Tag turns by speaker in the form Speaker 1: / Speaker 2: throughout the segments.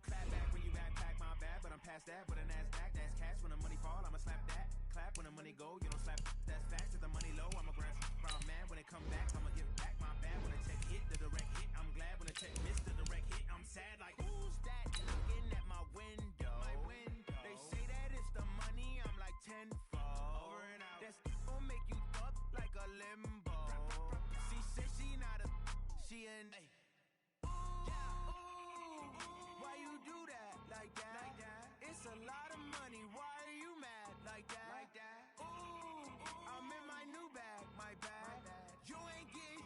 Speaker 1: Clap back when you backpack, my bad, but I'm past that. With a NASDAQ, that's cash. When the money fall, I'ma slap that. Clap when the money go, you don't slap. That's facts. If the money low, I'm a ground man. When it come back, I'ma give back my bad. When the check hit, the direct hit. I'm glad when the check missed the direct hit. I'm sad like, who's that knocking at my window? They say that it's the money, I'm like tenfold. Over and out. That's gon' make you fuck like a limbo. She said she not a, she an. Why you do that like that? It's a lot of money. Why are you mad like that? Ooh, I'm in my new bag, my bad. You ain't getting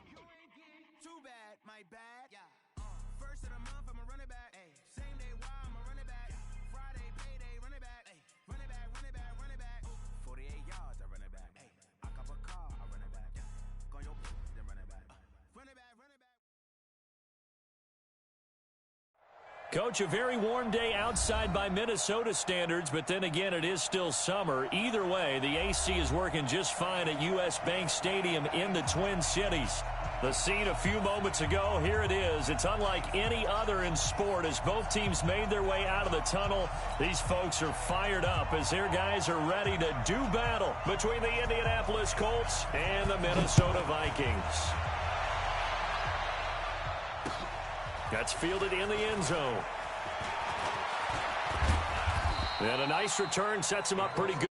Speaker 1: too bad, my bad. First of the month, I'ma run it back. Same day, why I'ma run it back. Friday, payday, run it back. Run it back, run it back, run it back. 48 yards, I run it back. I cop a car, I run it back. Go your then run it back. Run it back, run it back.
Speaker 2: Coach, a very warm day outside by Minnesota standards, but then again, it is still summer. Either way, the AC is working just fine at U.S. Bank Stadium in the Twin Cities. The scene a few moments ago, here it is. It's unlike any other in sport as both teams made their way out of the tunnel. These folks are fired up as their guys are ready to do battle between the Indianapolis Colts and the Minnesota Vikings. That's fielded in the end zone. And a nice return sets him up pretty good.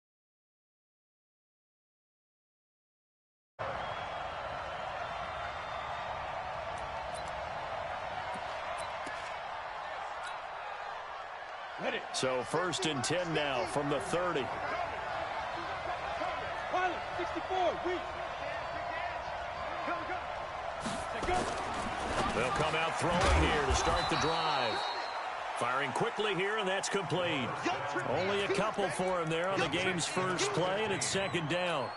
Speaker 2: So 1st and 10 now from the 30.
Speaker 3: 64,
Speaker 2: They'll come out throwing here to start the drive. Firing quickly here, and that's complete. Only a couple for him there on the game's first play, and it's 2nd down.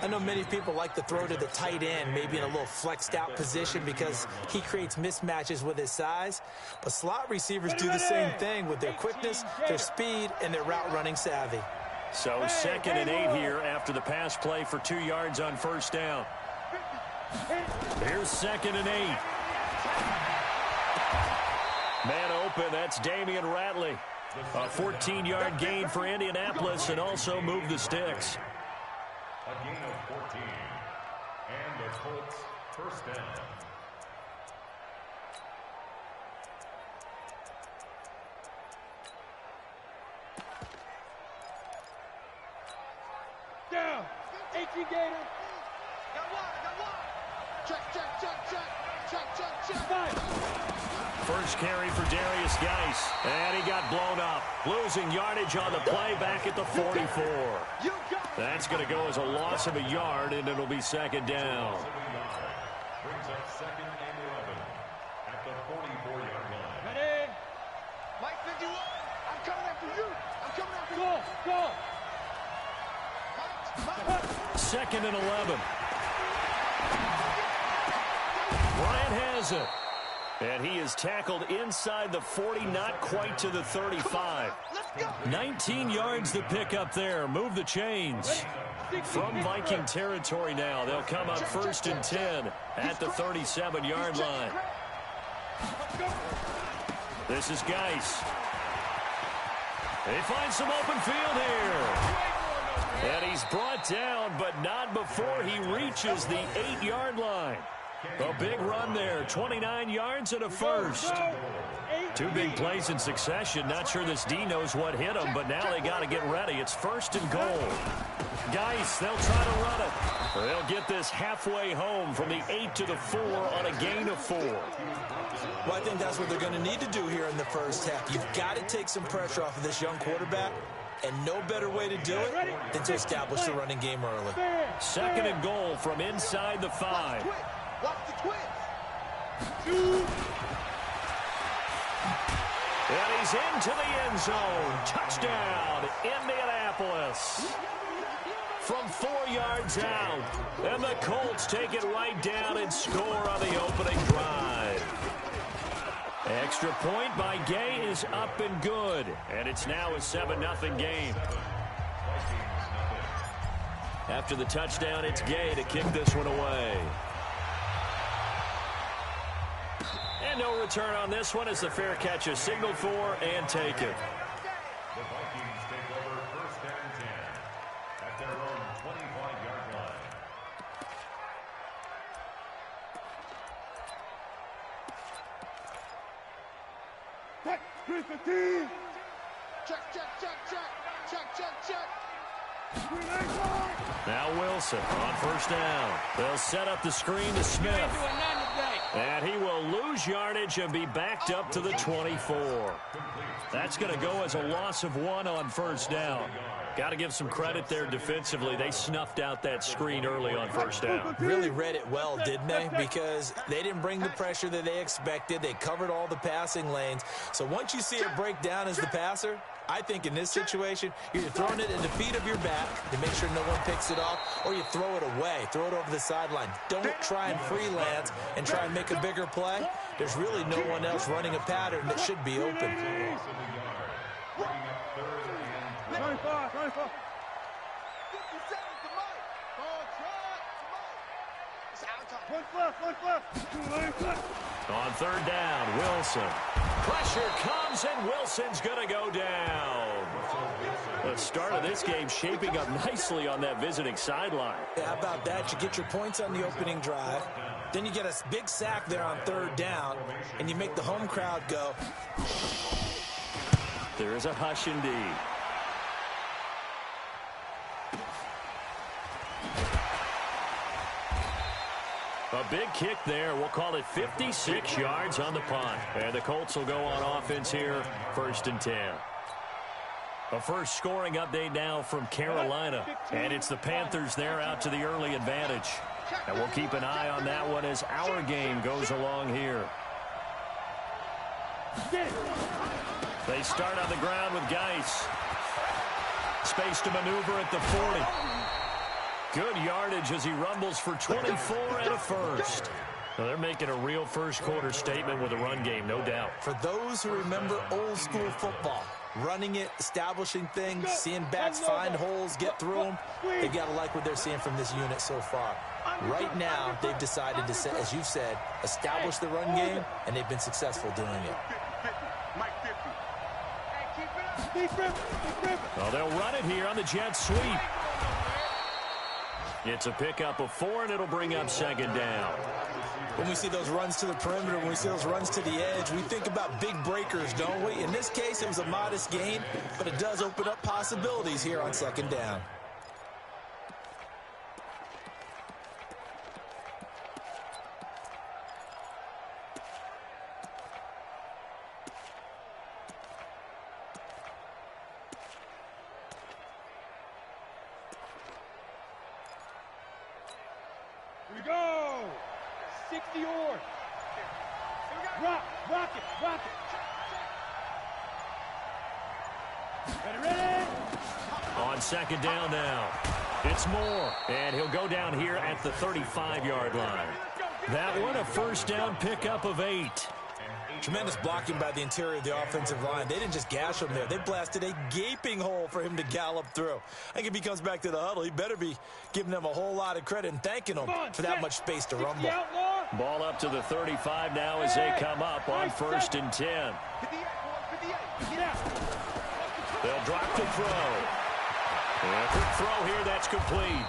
Speaker 4: I know many people like to throw to the tight end, maybe in a little flexed out position because he creates mismatches with his size. But slot receivers do the same thing with their quickness, their speed, and their route running savvy.
Speaker 2: So 2nd and 8 here after the pass play for 2 yards on 1st down. Here's 2nd and 8. Man open, that's Damian Ratley. A 14-yard gain for Indianapolis and also move the sticks.
Speaker 5: A gain of 14. And the Colts first down.
Speaker 3: Down. 18 Gator.
Speaker 6: Got one. Check.
Speaker 2: First carry for Darius Geis, and he got blown up. Losing yardage on the play back at the 44. That's going to go as a loss of a yard, and it'll be 2nd down.
Speaker 5: Brings up 2nd and 11 at the 44-yard line.
Speaker 3: Ready?
Speaker 6: Mike 51, I'm coming after you.
Speaker 3: Go.
Speaker 6: Mike.
Speaker 2: 2nd and 11. Bryant has it. And he is tackled inside the 40, not quite to the 35. 19 yards to pick up there. Move the chains. From Viking territory now, they'll come up 1st and 10 at the 37-yard line. This is Geis. They find some open field here. And he's brought down, but not before he reaches the 8-yard line. A big run there, 29 yards and a first. 2 big plays in succession. Not sure this D knows what hit him, but now they got to get ready. It's 1st and goal. Geis, they'll try to run it. They'll get this halfway home from the 8 to the 4 on a gain of 4.
Speaker 4: Well, I think that's what they're going to need to do here in the first half. You've got to take some pressure off of this young quarterback, and no better way to do it than to establish the running game early.
Speaker 2: 2nd and goal from inside the 5.
Speaker 6: Watch the twins.
Speaker 2: And he's into the end zone. Touchdown, Indianapolis. From 4 yards out. And the Colts take it right down and score on the opening drive. Extra point by Gay is up and good. And it's now a 7-0 game. After the touchdown, it's Gay to kick this one away. And no return on this one as the fair catch is signaled for and taken.
Speaker 5: The Vikings take over first and 10 at their own 25-yard line.
Speaker 3: Check, 315.
Speaker 6: Check, check, check, check. Check, check, check.
Speaker 2: Now Wilson on first down. They'll set up the screen to Smith. And he will lose yardage and be backed up to the 24. That's going to go as a loss of 1 on first down. Got to give some credit there defensively. They snuffed out that screen early on first down.
Speaker 4: Really read it well, didn't they? Because they didn't bring the pressure that they expected. They covered all the passing lanes. So once you see it break down as the passer, I think in this situation, you're either throwing it at the feet of your back to make sure no one picks it off, or you throw it away, throw it over the sideline. Don't try and freelance and try and make a bigger play. There's really no one else running a pattern that should be open.
Speaker 3: 25, 25.
Speaker 6: 50 seconds to Mike. Ball drop to Mike. It's out of time.
Speaker 3: One flat.
Speaker 2: On third down, Wilson. Pressure comes, and Wilson's going to go down. The start of this game shaping up nicely on that visiting sideline.
Speaker 4: Yeah, how about that? You get your points on the opening drive. Then you get a big sack there on third down, and you make the home crowd go.
Speaker 2: There is a hush indeed. A big kick there. We'll call it 56 yards on the punt. And the Colts will go on offense here, first and 10. A first scoring update now from Carolina. And it's the Panthers there out to the early advantage. And we'll keep an eye on that one as our game goes along here. They start on the ground with Geis. Space to maneuver at the 40. Good yardage as he rumbles for 24 and a first. Well, they're making a real first quarter statement with a run game, no doubt.
Speaker 4: For those who remember old school football, running it, establishing things, seeing backs find holes, get through them, they've got to like what they're seeing from this unit so far. Right now, they've decided to, as you said, establish the run game, and they've been successful doing it.
Speaker 2: Well, they'll run it here on the jet sweep. It's a pickup of 4, and it'll bring up second down.
Speaker 4: When we see those runs to the perimeter, when we see those runs to the edge, we think about big breakers, don't we? In this case, it was a modest gain, but it does open up possibilities here on second down.
Speaker 3: Here we go. 60 or. Rock it. Ready?
Speaker 2: On second down now, it's Moore, and he'll go down here at the 35-yard line. That one a first down pickup of 8.
Speaker 4: Tremendous blocking by the interior of the offensive line. They didn't just gash him there. They blasted a gaping hole for him to gallop through. I think if he comes back to the huddle, he better be giving them a whole lot of credit and thanking them for that much space to rumble.
Speaker 2: Ball up to the 35 now as they come up on first and 10. They'll drop the throw. A quick throw here, that's complete.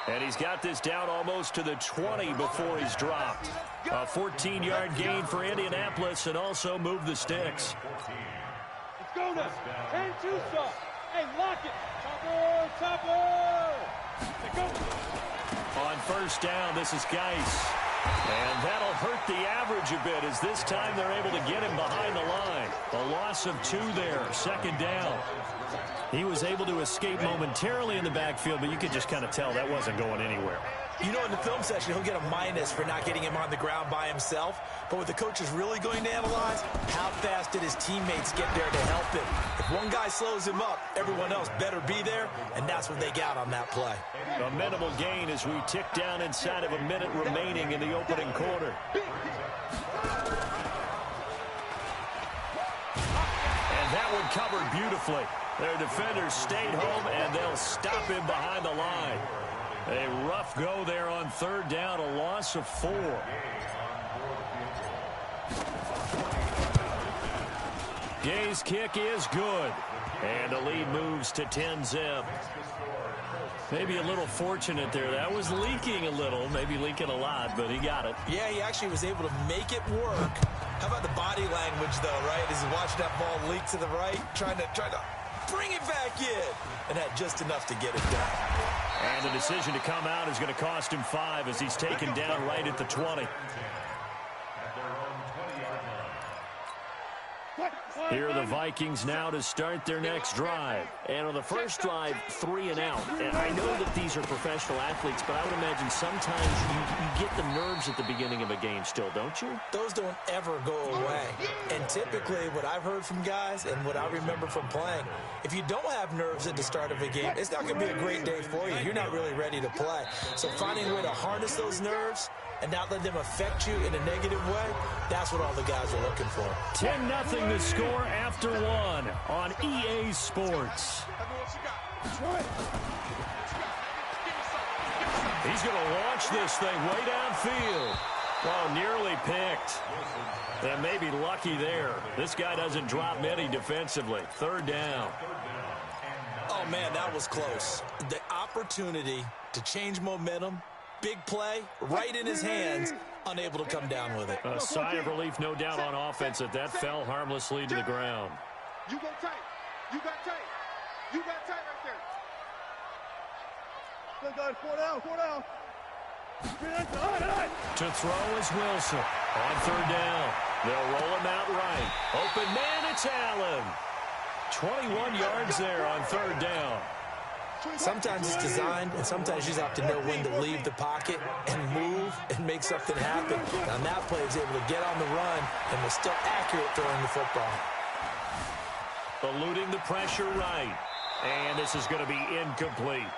Speaker 2: And he's got this down almost to the 20 before he's dropped. A 14-yard gain for Indianapolis and also move the sticks.
Speaker 3: Let's go now. 10-2 stop. Hey, lock it. Topper. Let's go.
Speaker 2: On first down, this is Geis. And that'll hurt the average a bit as this time they're able to get him behind the line. A loss of 2 there, second down. He was able to escape momentarily in the backfield, but you could just kind of tell that wasn't going anywhere.
Speaker 4: You know, in the film session, he'll get a minus for not getting him on the ground by himself. But what the coach is really going to analyze, how fast did his teammates get there to help him? If one guy slows him up, everyone else better be there, and that's what they got on that play.
Speaker 2: A minimal gain as we tick down inside of a minute remaining in the opening quarter. And that one covered beautifully. Their defenders stayed home, and they'll stop him behind the line. A rough go there on third down, a loss of 4. Gay's kick is good. And the lead moves to 10-zip. Maybe a little fortunate there. That was leaking a little, maybe leaking a lot, but he got it.
Speaker 4: Yeah, he actually was able to make it work. How about the body language, though, right? As he watched that ball leak to the right, trying to bring it back in, and had just enough to get it done.
Speaker 2: And the decision to come out is going to cost him 5 as he's taken down right at the 20. Here are the Vikings now to start their next drive. And on the first drive, 3 and out. And I know that these are professional athletes, but I would imagine sometimes you get the nerves at the beginning of a game still, don't you?
Speaker 4: Those don't ever go away. And typically what I've heard from guys and what I remember from playing, if you don't have nerves at the start of a game, it's not going to be a great day for you. You're not really ready to play. So finding a way to harness those nerves and not let them affect you in a negative way, that's what all the guys are looking for.
Speaker 2: 10-0 the score after 1 on EA Sports. He's going to launch this thing way downfield. Oh, nearly picked. And maybe lucky there. This guy doesn't drop many defensively. 3rd down.
Speaker 4: Oh, man, that was close. The opportunity to change momentum, big play, right in his hands, unable to come down with it.
Speaker 2: A sigh of relief, no doubt, on offense that fell harmlessly to the ground.
Speaker 6: You go tight. You got tight. You got tight right there. Good guys, 4 down, 4 down.
Speaker 2: To throw is Wilson. On 3rd down. They'll roll him out right. Open man, it's Allen. 21 yards there on 3rd down.
Speaker 4: Sometimes it's designed, and sometimes you just have to know when to leave the pocket and move and make something happen. And on that play, he's able to get on the run and was still accurate throwing the football.
Speaker 2: Eluding the pressure right. And this is going to be incomplete.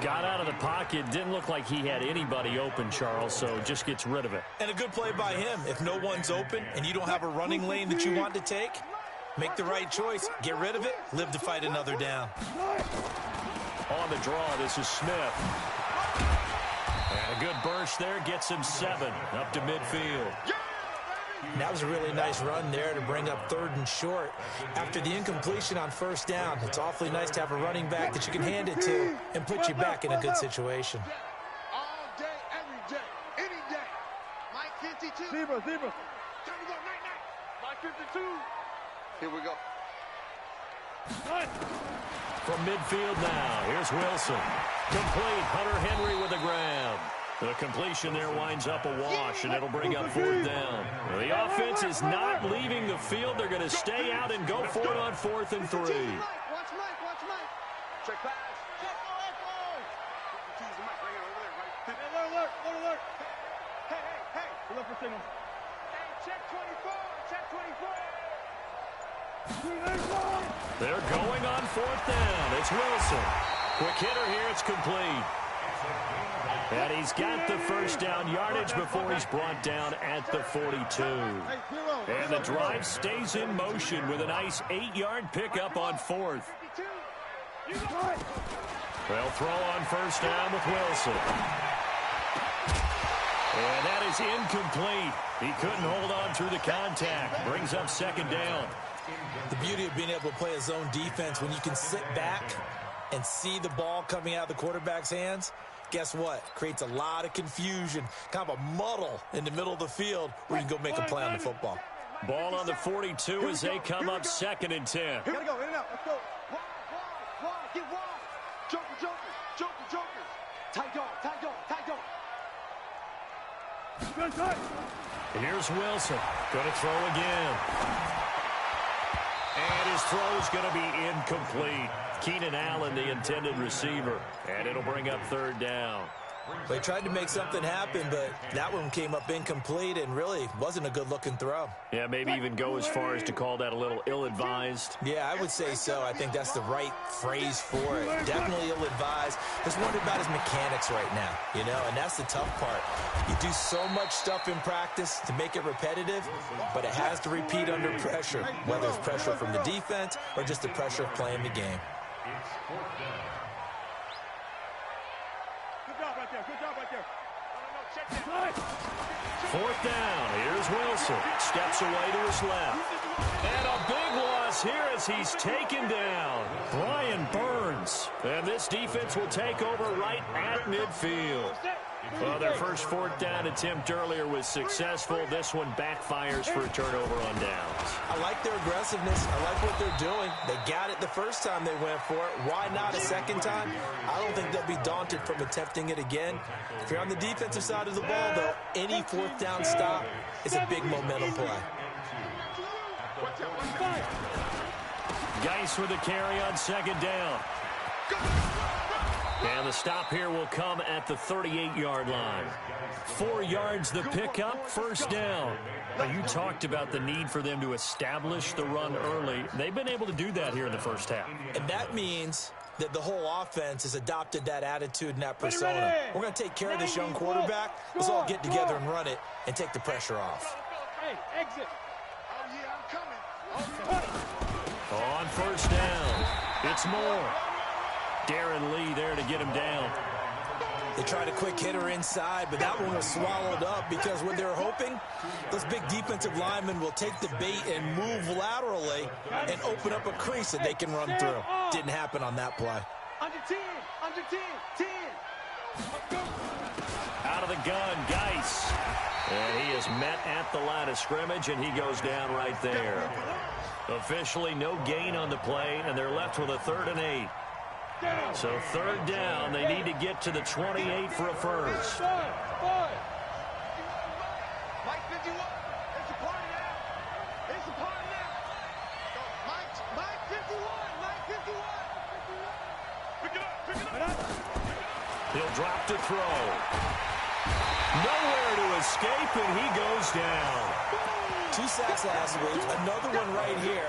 Speaker 2: Got out of the pocket. Didn't look like he had anybody open, Charles, so just gets rid of it.
Speaker 4: And a good play by him. If no one's open and you don't have a running lane that you want to take, make the right choice. Get rid of it. Live to fight another down.
Speaker 2: On the draw, this is Smith. And a good burst there gets him 7 up to midfield.
Speaker 4: And that was a really nice run there to bring up 3rd and short. After the incompletion on 1st down, it's awfully nice to have a running back that you can hand it to and put you back in a good situation.
Speaker 6: All day, every day, any day. Mike 52.
Speaker 3: Zebra.
Speaker 6: Time to go, night. Mike 52. Here we go.
Speaker 2: From midfield now, here's Wilson. Complete, Hunter Henry with the grab. The completion there winds up a wash, and it'll bring up 4th down. The offense is not leaving the field. They're going to stay out and go for it on 4th and 3.
Speaker 6: Watch Mike. Check pass. Check Echo. Mike right over there, right?
Speaker 3: Alert.
Speaker 6: Hey.
Speaker 3: Look for signal.
Speaker 6: Hey, check 24. Check 24.
Speaker 2: They're going on 4th down. It's Wilson. Quick hitter here. It's complete. And he's got the 1st down yardage before he's brought down at the 42. And the drive stays in motion with a nice 8-yard pickup on 4th. They'll throw on 1st down with Wilson. And that is incomplete. He couldn't hold on through the contact. Brings up 2nd down.
Speaker 4: The beauty of being able to play a zone defense when you can sit back and see the ball coming out of the quarterback's hands, guess what? Creates a lot of confusion, kind of a muddle in the middle of the field where you can go make a play on the football.
Speaker 2: Ball on the 42 as they come up 2nd and 10.
Speaker 3: Gotta go, in and out. Let's go.
Speaker 6: Wall, get wall. Joker. Tight dog.
Speaker 3: Good.
Speaker 2: Here's Wilson. Going to throw again. And his throw is going to be incomplete. Keenan Allen, the intended receiver. And it'll bring up 3rd down.
Speaker 4: They tried to make something happen, but that one came up incomplete and really wasn't a good-looking throw.
Speaker 2: Yeah, maybe even go as far as to call that a little ill-advised.
Speaker 4: Yeah, I would say so. I think that's the right phrase for it. Definitely ill-advised. Just wondering about his mechanics right now, and that's the tough part. You do so much stuff in practice to make it repetitive, but it has to repeat under pressure, whether it's pressure from the defense or just the pressure of playing the game.
Speaker 3: Good job right there.
Speaker 2: 4th down. Here's Wilson. Steps away to his left. And a big one loss here as he's taken down. Brian Burns. And this defense will take over right at midfield. Well, their first fourth down attempt earlier was successful. This one backfires for a turnover on downs.
Speaker 4: I like their aggressiveness. I like what they're doing. They got it the first time they went for it. Why not a second time? I don't think they'll be daunted from attempting it again. If you're on the defensive side of the ball, though, any fourth down stop is a big momentum play.
Speaker 2: Geis with a carry on second down. And the stop here will come at the 38-yard line. 4 yards the pickup, first down. Now, you talked about the need for them to establish the run early. They've been able to do that here in the first half.
Speaker 4: And that means that the whole offense has adopted that attitude and that persona. We're going to take care of this young quarterback. Let's all get together and run it and take the pressure off.
Speaker 3: Hey, exit.
Speaker 6: Oh, yeah, I'm coming.
Speaker 2: On first down, it's Moore. Darren Lee there to get him down.
Speaker 4: They tried a quick hitter inside, but that one was swallowed up because what they're hoping, those big defensive linemen will take the bait and move laterally and open up a crease that they can run through. Didn't happen on that play.
Speaker 3: Under 10, under 10, 10.
Speaker 2: Out of the gun, Geis. And he is met at the line of scrimmage, and he goes down right there. Officially no gain on the play, and they're left with a 3rd and 8. So third down, they need to get to the 28 for a first.
Speaker 6: Mike 51. It's a party now. It's a party now. Mike 51. Mike 51. Pick it up.
Speaker 2: He'll drop to throw. Nowhere to escape, and he goes down.
Speaker 4: 2 sacks last week, another one right here.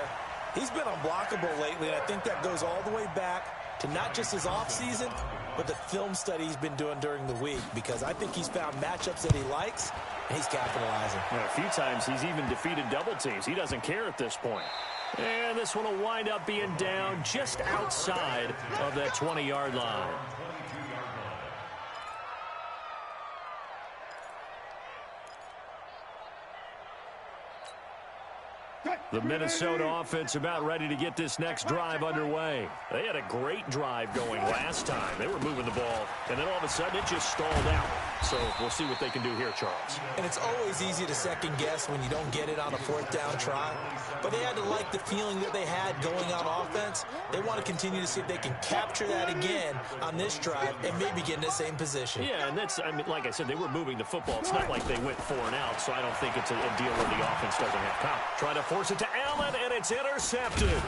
Speaker 4: He's been unblockable lately, and I think that goes all the way back to not just his offseason, but the film study he's been doing during the week, because I think he's found matchups that he likes, and he's capitalizing.
Speaker 2: A few times he's even defeated double teams. He doesn't care at this point. And this one will wind up being down just outside of that 20-yard line. The Minnesota offense about ready to get this next drive underway. They had a great drive going last time. They were moving the ball, and then all of a sudden it just stalled out. So we'll see what they can do here, Charles.
Speaker 4: And it's always easy to second guess when you don't get it on a 4th down try. But they had to like the feeling that they had going on offense. They want to continue to see if they can capture that again on this drive and maybe get in the same position.
Speaker 2: Yeah, and that's, I mean, like I said, they were moving the football. It's not like they went 4 and out, so I don't think it's a deal where the offense doesn't have power. Trying to force it to Allen, and it's intercepted.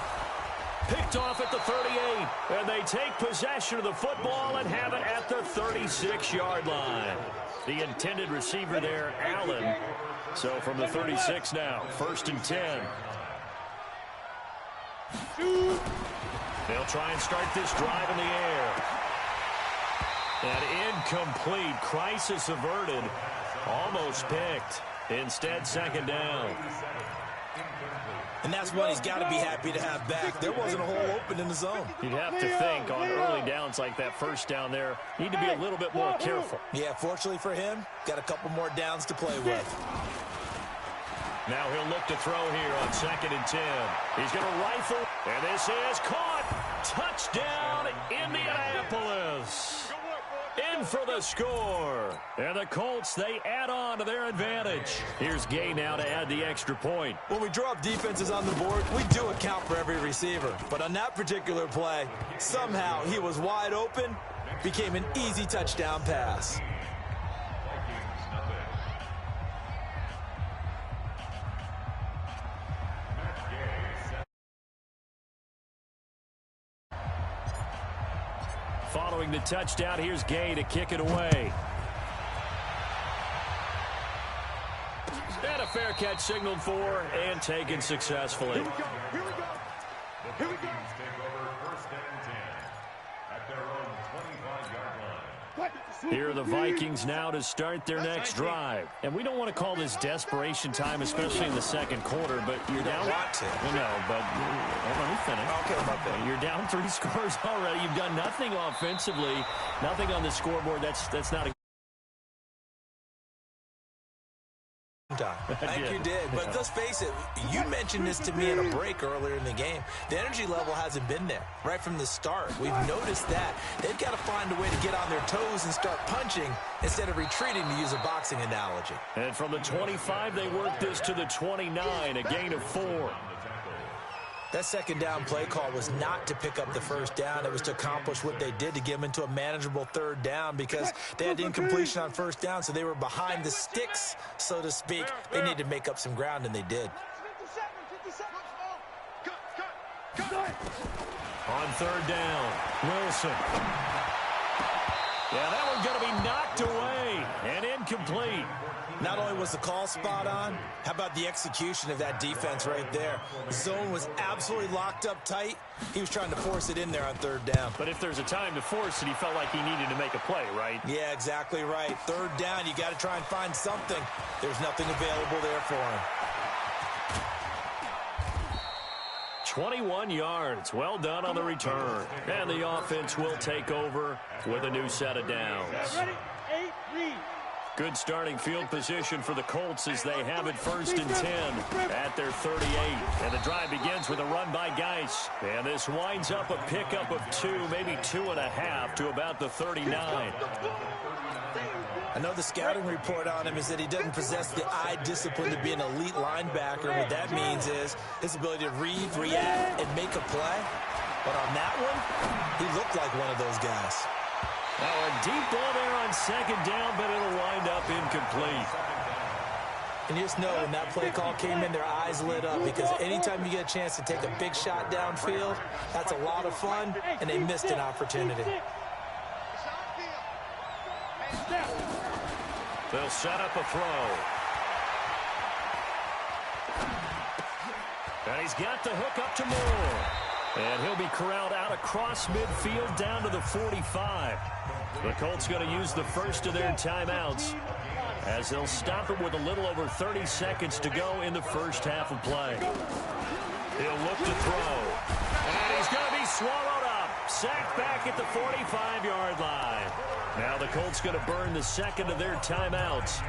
Speaker 2: Picked off at the 38, and they take possession of the football and have it at the 36-yard line. The intended receiver there, Allen. So from the 36 now, 1st and 10. They'll try and start this drive in the air. And incomplete. Crisis averted. Almost picked. Instead, 2nd down.
Speaker 4: And that's one he's got to be happy to have back. There wasn't a hole open in the zone.
Speaker 2: You'd have to think on early downs like that first down there, need to be a little bit more careful.
Speaker 4: Yeah, fortunately for him, got a couple more downs to play with.
Speaker 2: Now he'll look to throw here on 2nd and 10. He's going to rifle, and this is caught. Touchdown, Indianapolis. In for the score. And the Colts, they add on to their advantage. Here's Gay now to add the extra point.
Speaker 4: When we drop defenses on the board, we do account for every receiver. But on that particular play, somehow he was wide open, became an easy touchdown pass.
Speaker 2: Following the touchdown, here's Gay to kick it away. And a fair catch signaled for and taken successfully.
Speaker 6: Here we go. Here we go. Here we go.
Speaker 5: Take over 1st and 10 at their own 25-yard line.
Speaker 2: Here are the Vikings now to start their next drive. And we don't want to call this desperation time, especially in the 2nd quarter, but you're down.
Speaker 4: Want to.
Speaker 2: No, but let me finish.
Speaker 4: Okay,
Speaker 2: You're down 3 scores already. You've done nothing offensively, nothing on the scoreboard. That's not a
Speaker 4: time. I think you did. But let's face it, you mentioned this to me in a break earlier in the game. The energy level hasn't been there right from the start. We've noticed that. They've got to find a way to get on their toes and start punching instead of retreating, to use a boxing analogy.
Speaker 2: And from the 25, they work this to the 29, a gain of 4.
Speaker 4: That second down play call was not to pick up the first down. It was to accomplish what they did, to get them into a manageable third down, because they had the incompletion on first down, so they were behind the sticks, so to speak. They needed to make up some ground, and they did.
Speaker 2: On third down, Wilson. Yeah, that one's going to be knocked away and incomplete.
Speaker 4: Not only was the call spot on, how about the execution of that defense right there? The zone was absolutely locked up tight. He was trying to force it in there on third down.
Speaker 2: But if there's a time to force it, he felt like he needed to make a play, right?
Speaker 4: Yeah, exactly right. Third down, you got to try and find something. There's nothing available there for him.
Speaker 2: 21 yards. Well done on the return. And the offense will take over with a new set of downs. Good starting field position for the Colts as they have it 1st and 10 at their 38. And the drive begins with a run by Geis. And this winds up a pickup of 2, maybe 2.5 to about the 39.
Speaker 4: I know the scouting report on him is that he doesn't possess the eye discipline to be an elite linebacker. What that means is his ability to read, react, and make a play. But on that one, he looked like one of those guys.
Speaker 2: Now a deep ball there on second down, but it'll wind up incomplete.
Speaker 4: And you just know when that play call came in, their eyes lit up, because anytime you get a chance to take a big shot downfield, that's a lot of fun, and they missed an opportunity.
Speaker 2: They'll set up a throw. And he's got the hook up to Moore. And he'll be corralled out across midfield down to the 45. The Colts going to use the first of their timeouts as they'll stop it with a little over 30 seconds to go in the first half of play. He'll look to throw. And he's going to be swallowed up. Sacked back at the 45-yard line. Now the Colts going to burn the second of their timeouts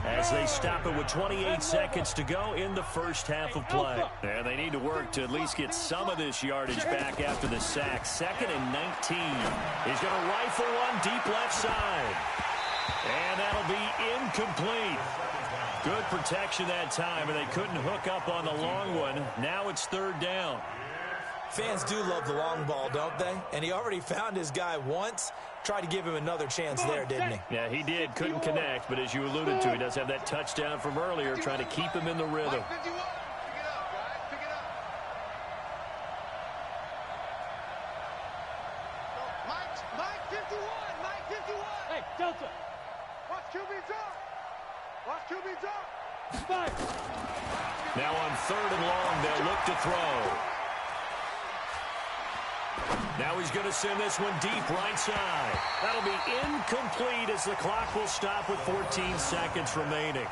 Speaker 2: as they stop it with 28 seconds to go in the first half of play. And they need to work to at least get some of this yardage back after the sack. 2nd and 19. He's going to rifle one deep left side. And that'll be incomplete. Good protection that time, and they couldn't hook up on the long one. Now it's third down.
Speaker 4: Fans do love the long ball, don't they? And he already found his guy once. Tried to give him another chance there, didn't he?
Speaker 2: Yeah, he did. Couldn't connect, but as you alluded to, he does have that touchdown from earlier, trying to keep him in the rhythm.
Speaker 6: Mike 51! Mike 51!
Speaker 3: Hey, Delta!
Speaker 6: Watch QB drop! Watch QB drop!
Speaker 3: 5.
Speaker 2: Now on 3rd and long, they'll look to throw. Now he's going to send this one deep right side. That'll be incomplete as the clock will stop with 14 seconds remaining.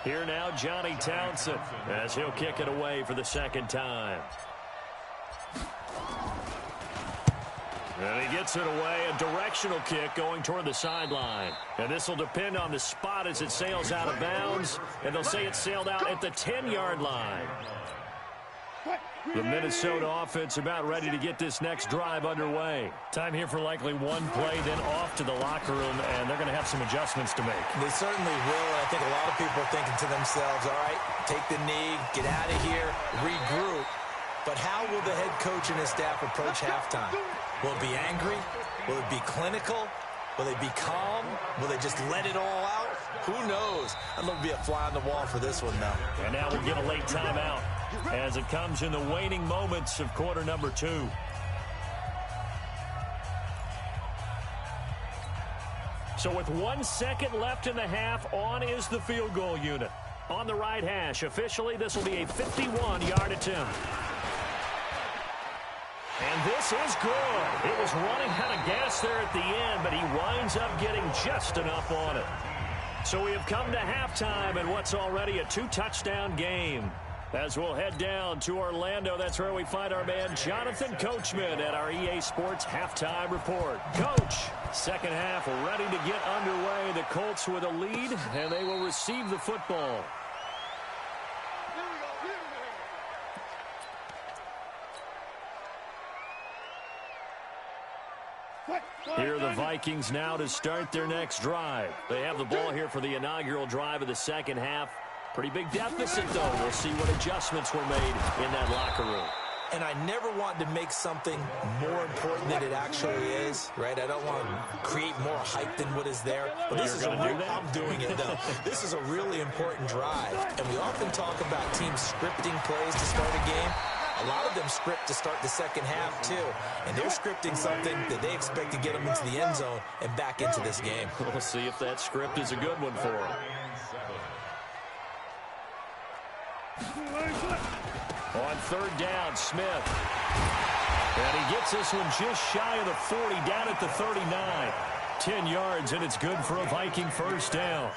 Speaker 2: Here now, Johnny Townsend, as he'll kick it away for the second time. And he gets it away, a directional kick going toward the sideline. And this will depend on the spot as it sails out of bounds. And they'll say it sailed out at the 10-yard line. The Minnesota offense about ready to get this next drive underway. Time here for likely one play, then off to the locker room, and they're going to have some adjustments to make.
Speaker 4: They certainly will, and I think a lot of people are thinking to themselves, all right, take the knee, get out of here, regroup. But how will the head coach and his staff approach halftime? Will it be angry? Will it be clinical? Will they be calm? Will they just let it all out? Who knows? I'd love to be a fly on the wall for this one, though.
Speaker 2: And now we'll get a late timeout as it comes in the waning moments of quarter number 2. So with 1 second left in the half, on is the field goal unit. On the right hash, officially this will be a 51-yard attempt. And this is good. It was running out of gas there at the end, but he winds up getting just enough on it. So we have come to halftime in what's already a 2-touchdown game. As we'll head down to Orlando, that's where we find our man Jonathan Coachman at our EA Sports Halftime Report. Coach, second half ready to get underway. The Colts with a lead, and they will receive the football. Here are the Vikings now to start their next drive. They have the ball here for the inaugural drive of the second half. Pretty big deficit, though. We'll see what adjustments were made in that locker room.
Speaker 4: And I never want to make something more important than it actually is, right? I don't want to create more hype than what is there. But this is a real, I'm doing it, though. This is a really important drive. And we often talk about teams scripting plays to start a game. A lot of them script to start the second half, too. And they're scripting something that they expect to get them into the end zone and back into this game.
Speaker 2: We'll see if that script is a good one for them. On third down, Smith. And he gets this one just shy of the 40, down at the 39. 10 yards, and it's good for a Viking first down.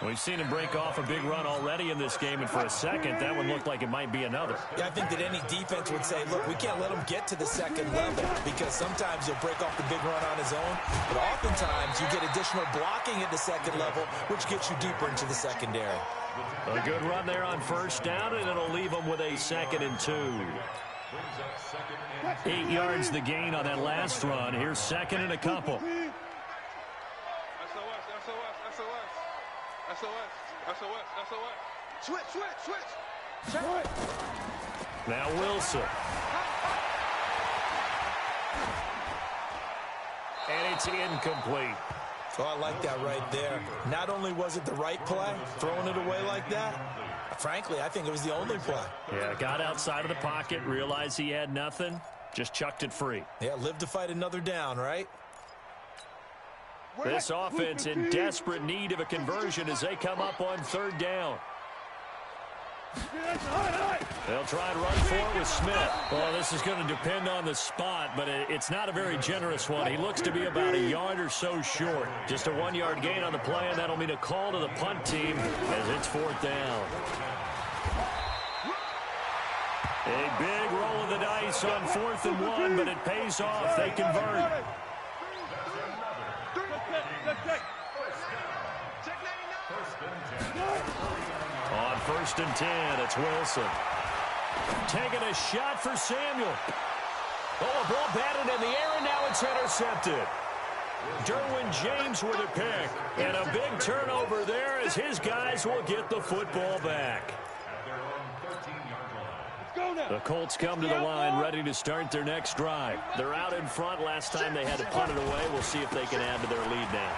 Speaker 2: We've seen him break off a big run already in this game, and for a second, that one looked like it might be another.
Speaker 4: Yeah, I think that any defense would say, look, we can't let him get to the second level, because sometimes he'll break off the big run on his own, but oftentimes you get additional blocking at the second level, which gets you deeper into the secondary.
Speaker 2: A good run there on first down, and it'll leave them with a 2nd and 2. 8 yards the gain on that last run. Here's 2nd and a couple.
Speaker 6: Switch.
Speaker 2: Now Wilson. And it's incomplete.
Speaker 4: Oh, I like that right there. Not only was it the right play, throwing it away like that, frankly, I think it was the only play.
Speaker 2: Yeah, got outside of the pocket, realized he had nothing, just chucked it free.
Speaker 4: Yeah, live to fight another down, right?
Speaker 2: This offense in desperate need of a conversion as they come up on third down. They'll try and run for it with Smith. Well, this is going to depend on the spot, but it's not a very generous one. He looks to be about a yard or so short. Just a 1-yard gain on the play, and that'll mean a call to the punt team as it's fourth down. A big roll of the dice on 4th and 1, but it pays off. They convert. On 1st and 10, it's Wilson. Taking a shot for Samuel. Oh, a ball batted in the air, and now it's intercepted. Derwin James with a pick. And a big turnover there as his guys will get the football back. The Colts come to the line ready to start their next drive. They're out in front. Last time they had to punt it away. We'll see if they can add to their lead now.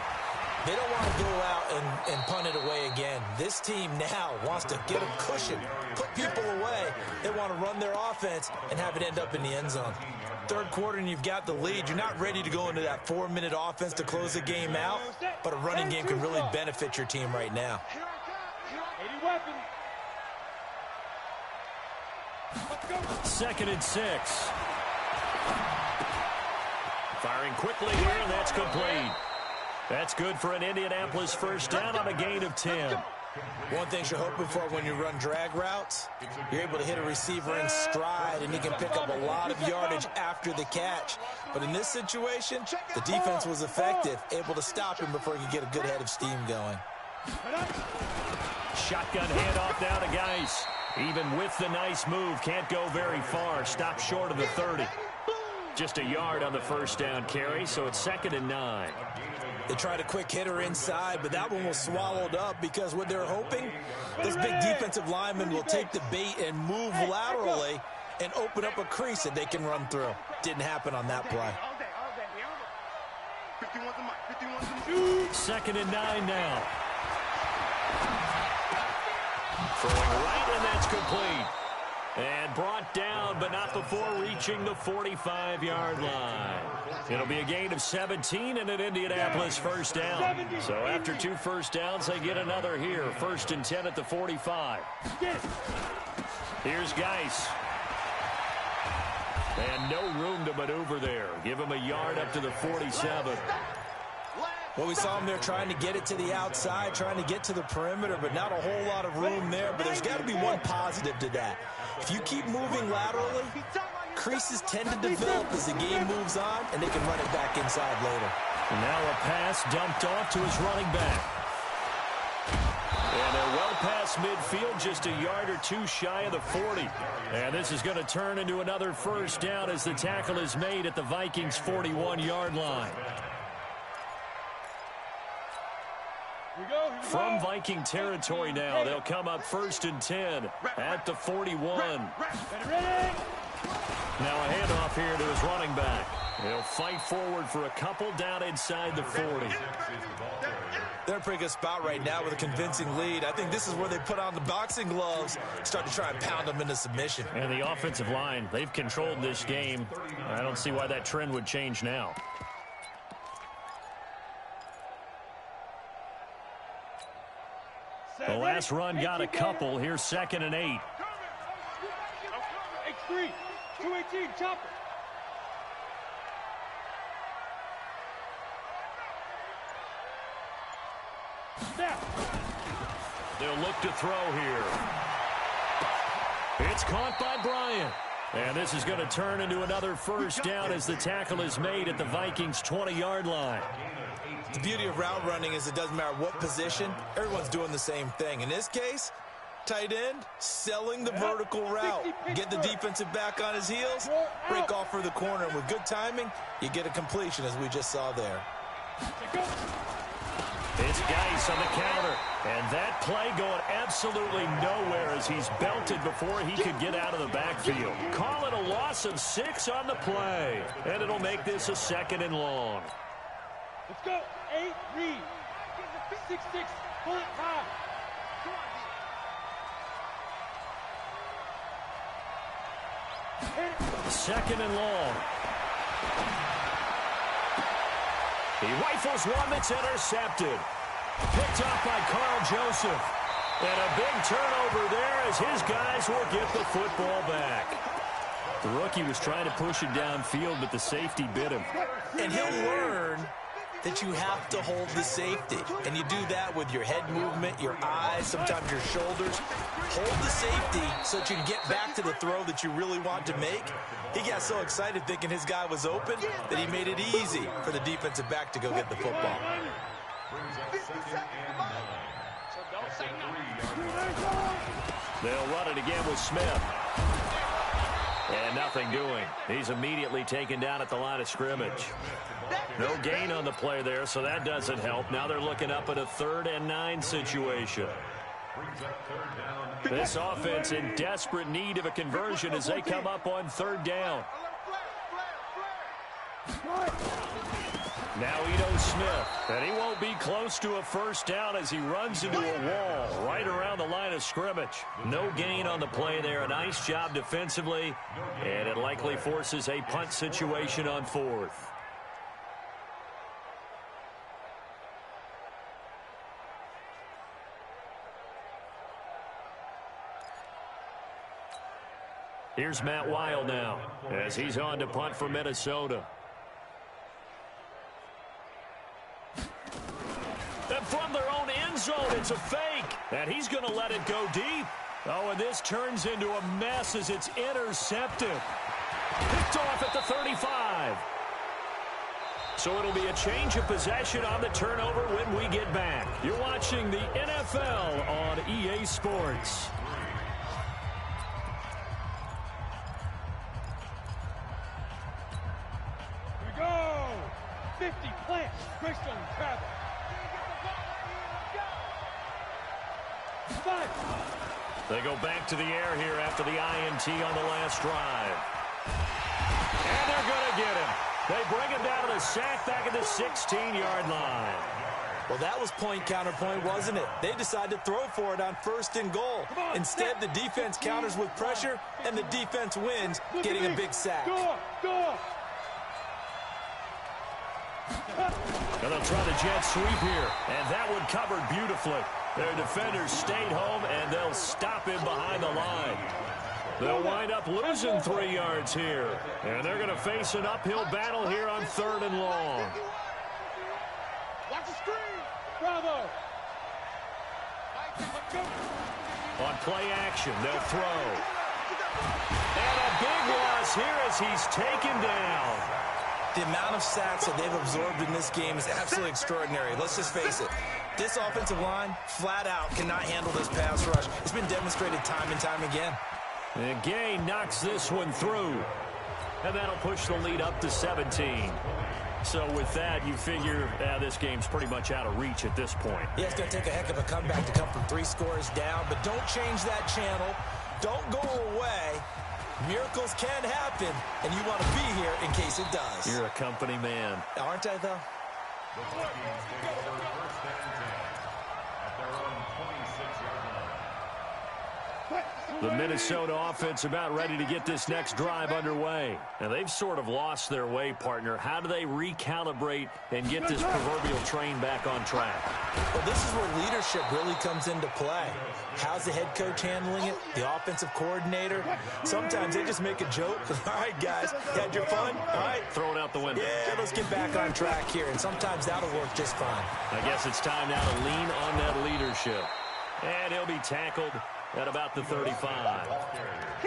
Speaker 4: They don't want to go out and punt it away again. This team now wants to get a cushion, put people away. They want to run their offense and have it end up in the end zone. Third quarter and you've got the lead. You're not ready to go into that 4-minute offense to close the game out, but a running game can really benefit your team right now.
Speaker 2: 2nd and 6. Firing quickly here, and that's complete. That's good for an Indianapolis first down on a gain of 10.
Speaker 4: One thing you're hoping for when you run drag routes, you're able to hit a receiver in stride, and he can pick up a lot of yardage after the catch. But in this situation, the defense was effective, able to stop him before he could get a good head of steam going.
Speaker 2: Shotgun handoff now to Geis. Even with the nice move, can't go very far. Stopped short of the 30. Just a yard on the first down carry, so it's 2nd and 9.
Speaker 4: They tried a quick hitter inside, but that one was swallowed up because what they're hoping, this big defensive lineman will take the bait and move laterally and open up a crease that they can run through. Didn't happen on that play.
Speaker 2: 2nd and 9 now. Throwing right, and that's complete. And brought down, but not before reaching the 45-yard line. It'll be a gain of 17 and an Indianapolis first down. So after 2 first downs, they get another here. 1st and 10 at the 45. Here's Geis. And no room to maneuver there. Give him a yard up to the 47.
Speaker 4: Well, we saw him there trying to get it to the outside, trying to get to the perimeter, but not a whole lot of room there. But there's got to be one positive to that. If you keep moving laterally, creases tend to develop as the game moves on, and they can run it back inside later.
Speaker 2: And now a pass dumped off to his running back. And they're well past midfield, just a yard or two shy of the 40. And this is going to turn into another first down as the tackle is made at the Vikings' 41-yard line. From Viking territory now, they'll come up 1st and 10 at the 41. Now a handoff here to his running back. He'll fight forward for a couple down inside the 40.
Speaker 4: They're in a pretty good spot right now with a convincing lead. I think this is where they put on the boxing gloves, start to try and pound them into submission.
Speaker 2: And the offensive line, they've controlled this game. I don't see why that trend would change now. The last run got a couple. Here's 2nd and 8.
Speaker 3: X3, 218, chopper.
Speaker 2: They'll look to throw here. It's caught by Bryant. And this is going to turn into another first down as the tackle is made at the Vikings' 20-yard line.
Speaker 4: The beauty of route running is it doesn't matter what position, everyone's doing the same thing. In this case, tight end, selling the vertical route. Get the defensive back on his heels, break off for the corner, and with good timing, you get a completion as we just saw there.
Speaker 2: It's Geis on the counter, and that play going absolutely nowhere as he's belted before he could get out of the backfield. Call it a loss of 6 on the play, and it'll make this a 2nd and long.
Speaker 3: Let's go. 8, read. 6-6, pull it high.
Speaker 2: 2nd and long. He rifles one that's intercepted. Picked off by Carl Joseph. And a big turnover there as his guys will get the football back. The rookie was trying to push it downfield, but the safety bit him.
Speaker 4: And he'll learn that you have to hold the safety. And you do that with your head movement, your eyes, sometimes your shoulders. Hold the safety so that you can get back to the throw that you really want to make. He got so excited thinking his guy was open that he made it easy for the defensive back to go get the football.
Speaker 2: They'll run it again with Smith. And nothing doing. He's immediately taken down at the line of scrimmage. No gain on the play there, so that doesn't help. Now they're looking up at a 3rd and 9 situation. This offense in desperate need of a conversion as they come up on 3rd down. Now Ito Smith, and he won't be close to a first down as he runs into a wall right around the line of scrimmage. No gain on the play there. A nice job defensively, and it likely forces a punt situation on 4th. Here's Matt Weil now as he's on to punt for Minnesota. And from their own end zone, it's a fake. And he's going to let it go deep. Oh, and this turns into a mess as it's intercepted. Picked off at the 35. So it'll be a change of possession on the turnover when we get back. You're watching the NFL on EA Sports.
Speaker 3: Here we go. 50 plants. Christian travel. 5.
Speaker 2: They go back to the air here after the INT on the last drive. And they're going to get him. They bring him down to the sack back at the 16-yard line.
Speaker 4: Well, that was point counterpoint, wasn't it? They decided to throw for it on 1st and goal. Instead, the defense counters with pressure, and the defense wins, getting a big sack.
Speaker 3: Go.
Speaker 2: And they'll try the jet sweep here, and that one covered beautifully. Their defenders stayed home, and they'll stop him behind the line. They'll wind up losing 3 yards here, and they're going to face an uphill battle here on 3rd and long.
Speaker 3: Bravo.
Speaker 2: On play action, they'll throw. And a big loss here as he's taken down.
Speaker 4: The amount of sacks that they've absorbed in this game is absolutely extraordinary. Let's just face it. This offensive line, flat out, cannot handle this pass rush. It's been demonstrated time and time again.
Speaker 2: And Gay knocks this one through. And that'll push the lead up to 17. So with that, you figure this game's pretty much out of reach at this point.
Speaker 4: Yeah, it's going to take a heck of a comeback to come from 3 scores down. But don't change that channel. Don't go away. Miracles can happen, and you want to be here in case it does.
Speaker 2: You're a company man.
Speaker 4: Aren't I, though?
Speaker 5: The Vikings take over first and 10 at their own 26-yard line.
Speaker 2: The Minnesota offense about ready to get this next drive underway. And they've sort of lost their way, partner. How do they recalibrate and get this proverbial train back on track?
Speaker 4: Well, this is where leadership really comes into play. How's the head coach handling it? The offensive coordinator? Sometimes they just make a joke. All right, guys, you had your fun? All right.
Speaker 2: Throw it out the window.
Speaker 4: Yeah, let's get back on track here. And sometimes that'll work just fine.
Speaker 2: I guess it's time now to lean on that leadership. And he'll be tackled at about the 35.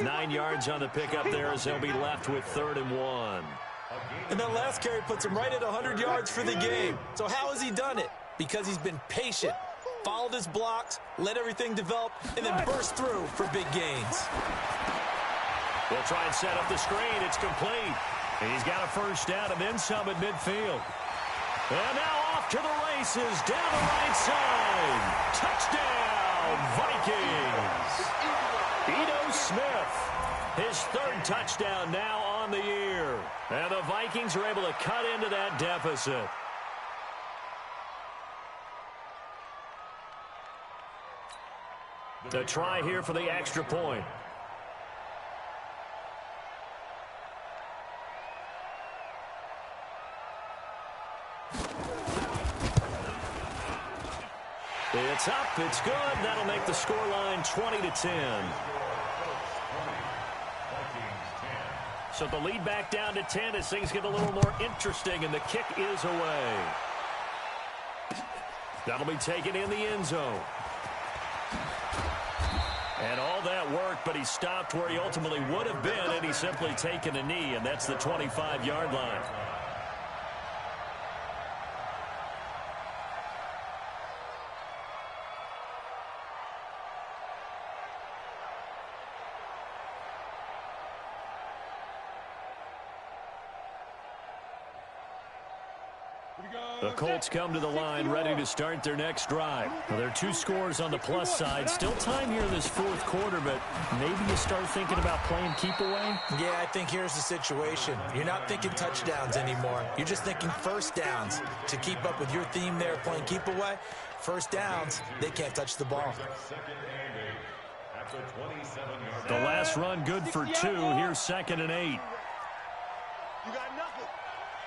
Speaker 2: 9 yards on the pickup there as they'll be left with 3rd and 1.
Speaker 4: And that last carry puts him right at 100 yards for the game. So how has he done it? Because he's been patient, followed his blocks, let everything develop, and then burst through for big gains.
Speaker 2: They'll try and set up the screen. It's complete. He's got a first down and then some at midfield. And now off to the races down the right side. Touchdown, Vikings. Ito Smith, his 3rd touchdown now on the year. And the Vikings are able to cut into that deficit. The try here for the extra point. It's up, it's good. That'll make the scoreline 20-10. So the lead back down to 10 as things get a little more interesting, and the kick is away. That'll be taken in the end zone. And all that work, but he stopped where he ultimately would have been, and he's simply taken a knee, and that's the 25-yard line. The Colts come to the line ready to start their next drive. Well, there are 2 scores on the plus side. Still time here in this 4th quarter, but maybe you start thinking about playing keep away?
Speaker 4: Yeah, I think here's the situation. You're not thinking touchdowns anymore. You're just thinking first downs. To keep up with your theme there, playing keep away, first downs, they can't touch the ball.
Speaker 2: The last run good for 2. Here's 2nd and 8.
Speaker 6: You got nothing.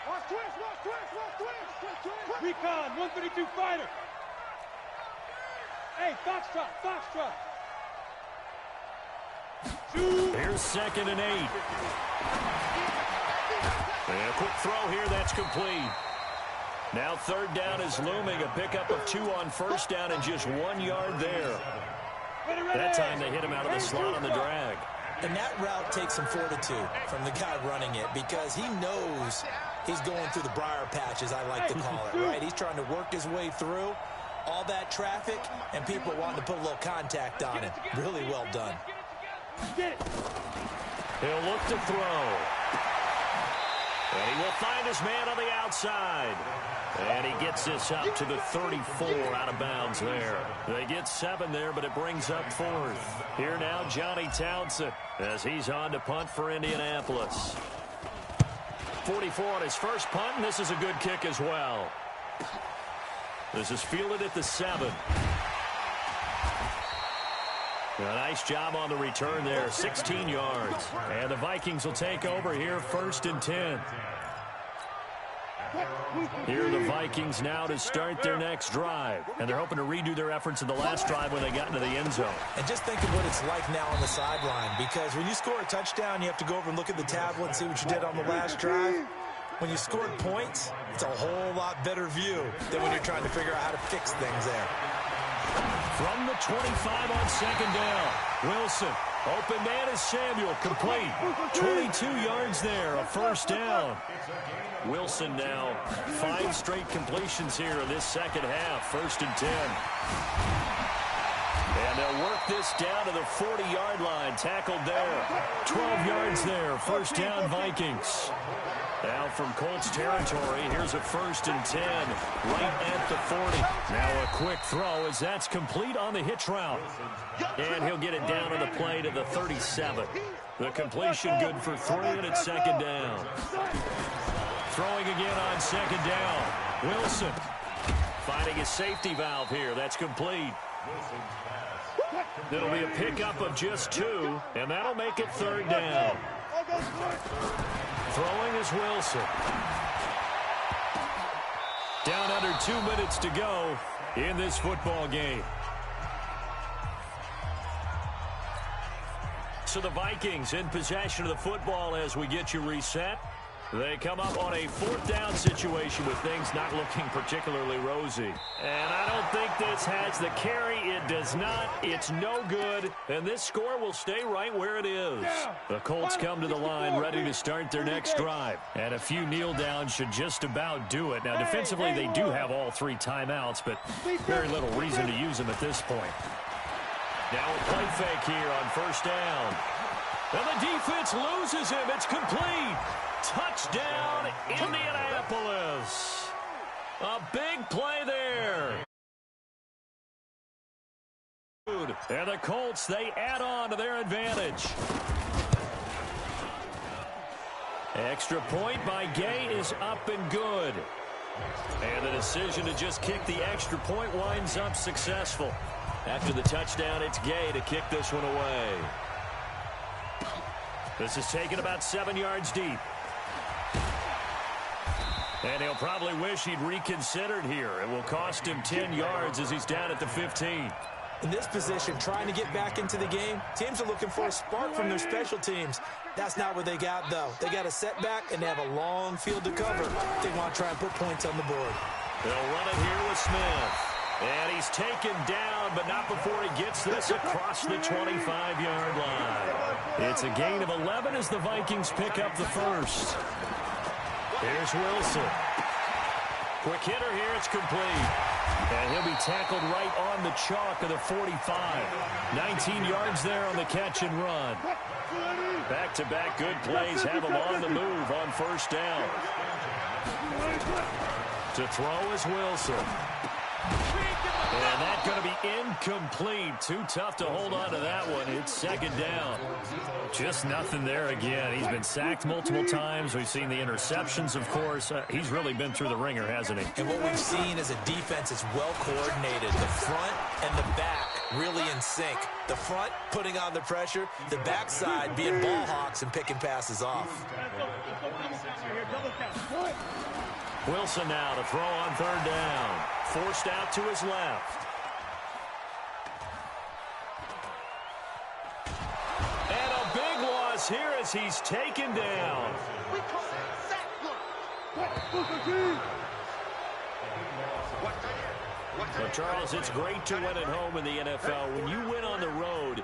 Speaker 6: Watch twist, watch twist, watch twist.
Speaker 3: Recon, 132 fighter. Hey, Foxtrot, Foxtrot. 2.
Speaker 2: Here's 2nd and 8. And a quick throw here, that's complete. Now 3rd down is looming. A pickup of 2 on first down and just 1 yard there. That time they hit him out of the slot on the drag.
Speaker 4: And that route takes some fortitude from the guy running it because he knows he's going through the briar patch, as I like to call it, right? He's trying to work his way through all that traffic and people wanting to put a little contact on it. Really well done.
Speaker 2: He'll look to throw. And he will find his man on the outside. And he gets this up to the 34 out of bounds there. They get 7 there, but it brings up 4th. Here now, Johnny Townsend, as he's on to punt for Indianapolis. 44 on his first punt, and this is a good kick as well. This is fielded at the 7. A nice job on the return there, 16 yards. And the Vikings will take over here, 1st and 10. Here are the Vikings now to start their next drive. And they're hoping to redo their efforts in the last drive when they got into the end zone.
Speaker 4: And just think of what it's like now on the sideline, because when you score a touchdown, you have to go over and look at the tablet and see what you did on the last drive. when you scored points, it's a whole lot better view than when you're trying to figure out how to fix things there.
Speaker 2: From the 25 on second down, Wilson. Open man is Samuel, complete. 22 yards there, a first down. Wilson now 5 straight completions here in this second half, 1st and 10. And they'll work this down to the 40-yard line, tackled there. 12 yards there, first down Vikings. Now from Colts territory, here's a 1st and 10, right at the 40. Now a quick throw as that's complete on the hitch route. And he'll get it down on the play to the 37. The completion good for 3, and it's second down. Throwing again on second down. Wilson finding a safety valve here. That's complete. It'll be a pickup of just 2, and that'll make it 3rd down. Throwing is Wilson. Down under 2 minutes to go in this football game. So the Vikings in possession of the football as we get you reset. They come up on a 4th down situation with things not looking particularly rosy. And I don't think this has the carry. It does not. It's no good. And this score will stay right where it is. The Colts come to the line ready to start their next drive. And a few kneel downs should just about do it. Now, defensively, they do have all 3 timeouts, but very little reason to use them at this point. Now a play fake here on 1st down. And the defense loses him. It's complete. Touchdown, Indianapolis. A big play there. And the Colts, they add on to their advantage. Extra point by Gay is up and good. And the decision to just kick the extra point winds up successful. After the touchdown, it's Gay to kick this one away. This is taken about 7 yards deep. And he'll probably wish he'd reconsidered here. It will cost him 10 yards as he's down at the 15.
Speaker 4: In this position, trying to get back into the game, teams are looking for a spark from their special teams. That's not what they got, though. They got a setback, and they have a long field to cover. They want to try and put points on the board.
Speaker 2: They'll run it here with Smith. And he's taken down, but not before he gets this across the 25-yard line. It's a gain of 11 as the Vikings pick up the first. Here's Wilson. Quick hitter here, it's complete. And he'll be tackled right on the chalk of the 45. 19 yards there on the catch and run. Back-to-back good plays have him on the move on 1st down. To throw is Wilson. And that's going to be incomplete. Too tough to hold on to that one. It's 2nd down. Just nothing there again. He's been sacked multiple times. We've seen the interceptions, of course. He's really been through the ringer, hasn't he?
Speaker 4: And what we've seen is a defense that's well coordinated. The front and the back really in sync. The front putting on the pressure. The backside being ball hawks and picking passes off.
Speaker 2: Wilson now to throw on 3rd down. Forced out to his left. And a big loss here as he's taken down. Well, Charles, it's great to win at home in the NFL. When you win on the road,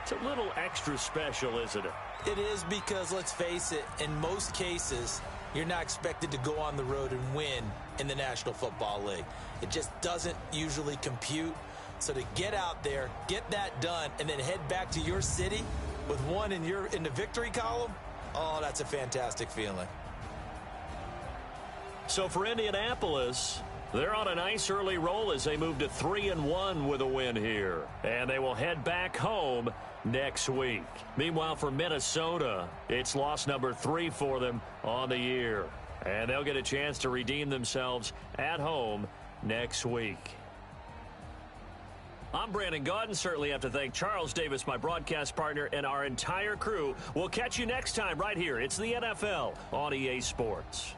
Speaker 2: it's a little extra special, isn't it?
Speaker 4: It is because, let's face it, in most cases, you're not expected to go on the road and win in the National Football League. It just doesn't usually compute. So to get out there, get that done, and then head back to your city with one in the victory column, oh, that's a fantastic feeling.
Speaker 2: So for Indianapolis, they're on a nice early roll as they move to 3-1 with a win here. And they will head back home next week. Meanwhile, for Minnesota, it's loss number 3 for them on the year. And they'll get a chance to redeem themselves at home next week. I'm Brandon Gaudin. Certainly have to thank Charles Davis, my broadcast partner, and our entire crew. We'll catch you next time right here. It's the NFL on EA Sports.